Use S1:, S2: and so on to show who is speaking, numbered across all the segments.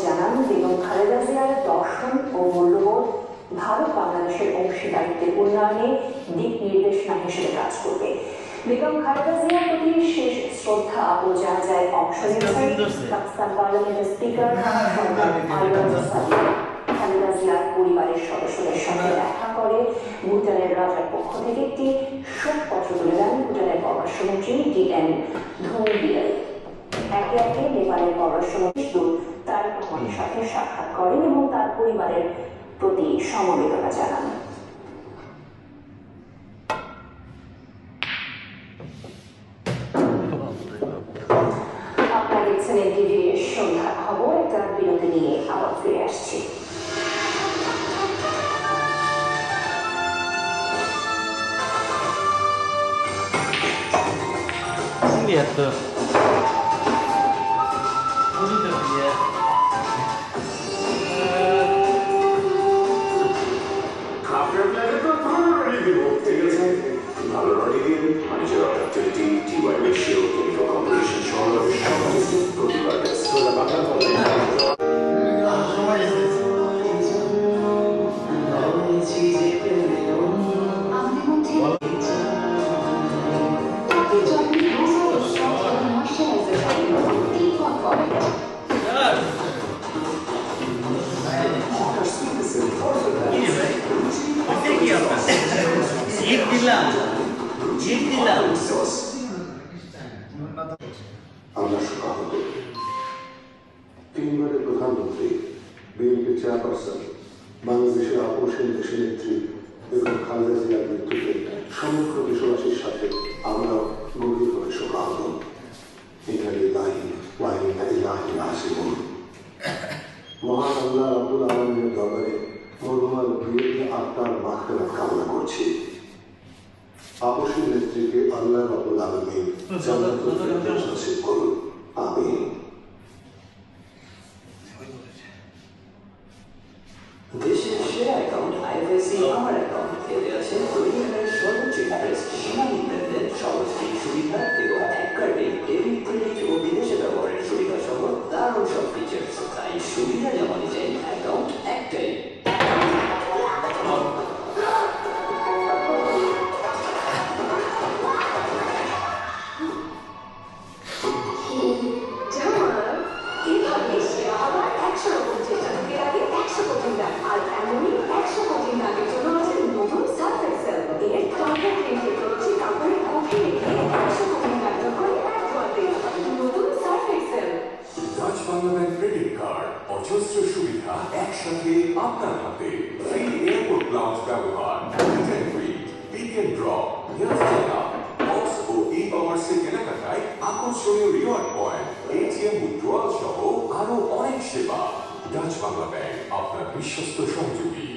S1: জানান বেগম খালেদা জিয়ার দর্শন ও মূল্যবোধ ভারত বাংলাদেশের অংশীদারিত্বের উন্নয়নে দিক নির্দেশনা হিসেবে কাজ করবে। বেগম খালেদা জিয়ার প্রতি শেষ শ্রদ্ধা ও জানাজায় অংশ নিয়েছেন পাকিস্তান পার্লামেন্টের স্পিকার খালেদা জিয়ার পরিবারের সদস্যদের সাথে দেখা করে ভুটানের রাজার পক্ষ থেকে একটি শোকপত্র তুলে দেন ভুটানের পররাষ্ট্রমন্ত্রী DN ধুমবিয়াল। একে একে নেপালের পররাষ্ট্রমন্ত্রী তারেক রহমানের সাথে সাক্ষাৎ করেন এবং তার পরিবারের প্রতি সমবেদনা জানান। আপনারা দেখছেন NTV সন্ধ্যার খবর। একটা বিরতি নিয়ে আবার ফিরে আসছি।
S2: তিনবারের প্রধানমন্ত্রী বিএনপি চেয়ারপারসন বাংলাদেশের আপোষহীন দেশনেত্রী বেগম খালেদা জিয়ার মৃত্যুতে সমগ্র দেশবাসীর সাথে আমরা গভীরভাবে শোকাহত। মহান আল্লাহ রাব্বুল আলামিনের দরবারে মরহুমার বিএনপি আত্মার মাগফিরাত কামনা করছি। আপোষহীন নেত্রীকে আল্লাহ রাব্বুল আলামিন জান্নাতুল ফেরদাউস নসিব করুন, আমিন।
S3: দেশের সেরা অ্যাকাউন্ট আইএফএসসি আমার অ্যাকাউন্ট এতে আছে পরিবারের সর্বোচ্চ ইন্টারেস্ট, সীমা ইন্টারনেট, সর্বোচ্চ সুবিধা এবং এক কার্ডে ডেবিট ক্রেডিট ও বিদেশে ব্যবহারের সুবিধা সহ দারুণ সব ফিচার্স। তাই সুবিধা যেমন চাই অ্যাকাউন্ট একটাই।
S4: অজস্র সুবিধা একসাথে আপনার হাতে। ফ্রি এয়ারপোর্ট লাউঞ্জ ব্যবহার, meet and greet, pick and drop, health checkup, box ও ই-কমার্সের কেনাকাটায় আকর্ষণীয় রিওয়ার্ড পয়েন্ট, ATM উইথড্রয়াল সহ আরো অনেক সেবা। ডাচ বাংলা ব্যাংক, আপনার বিশ্বস্ত সহযোগী।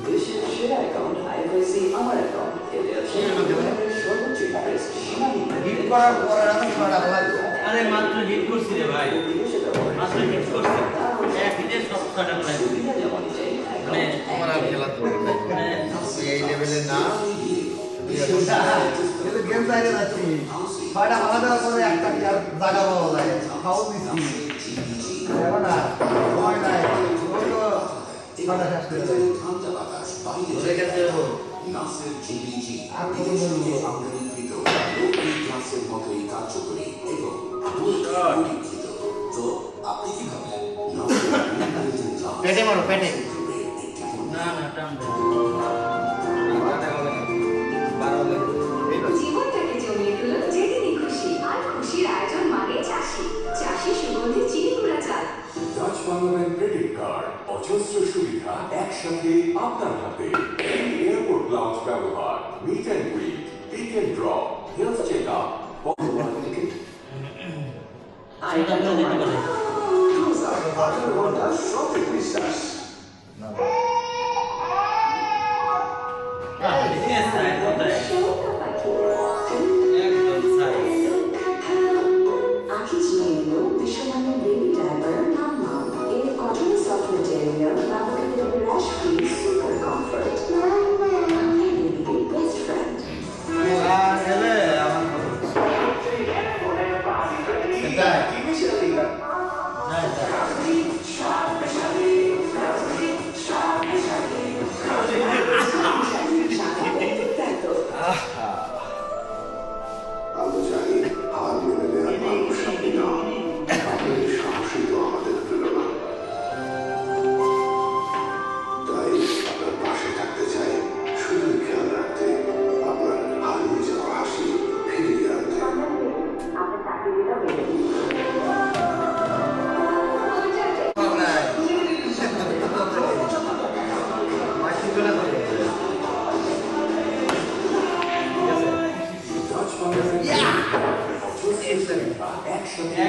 S3: দেশের সেরা অ্যাকাউন্ট আইএফএসসি আমার অ্যাকাউন্ট এতে আছে সর্বোচ্চ ইন্টারেস্ট, সীমা
S5: হিট করার পরে আমি ছড়া লাগবে। আরে মাত্র হিট করছি রে ভাই, মাত্র হিট করছি এক হিটে সব ছড়া লাগবে। মানে আমার আর খেলা তো এই লেভেলে না, এটা গেম চাইলে যাচ্ছি ছয়টা ভালো দেওয়ার পরে একটা জায়গা পাওয়া যায়, খাও দিচ্ছি এখন না সময় নাই, ওই তো ছয়টা শেষ করে ধরে গেছে নাসের জিবিজি আমদানিকৃত লোকপ্রিয় ক্লাসের মতোই কার্যকরী এবং পরীক্ষিত। তো আপনি কি ভাবেন পেটে মারো পেটে না না টান
S6: জীবনটাকে জমিয়ে তুলো যেদিনই খুশি, আর খুশির আয়োজন মানে চাষি চাষি সুগন্ধি চিনি গুঁড়া চাল।
S4: Dutch Bangla bank credit card, অজস্র সুবিধা একসাথে আপনার হাতে। ফ্রি এয়ারপোর্ট লাউঞ্জ ব্যবহার, meet and greet, pick and drop, health checkup,
S2: সঠিক বিশ্বাস।
S6: আখি
S1: Stevia, laboratory rash-free super comfort. Baby best friend.
S5: গেলে আমার এটাই
S2: আমরা জানি হার মেনে নেওয়ার মানুষ আপনি না, আপনার সাহসী তো আমাদের প্রেরণা। তাই আপনার পাশে থাকতে চাই, শুধু খেয়াল রাখতে, আপনার হারিয়ে যাওয়া হাসি ফিরিয়ে আনতে।
S1: আপনার চাকরিটা বেড়ে
S3: একসাথে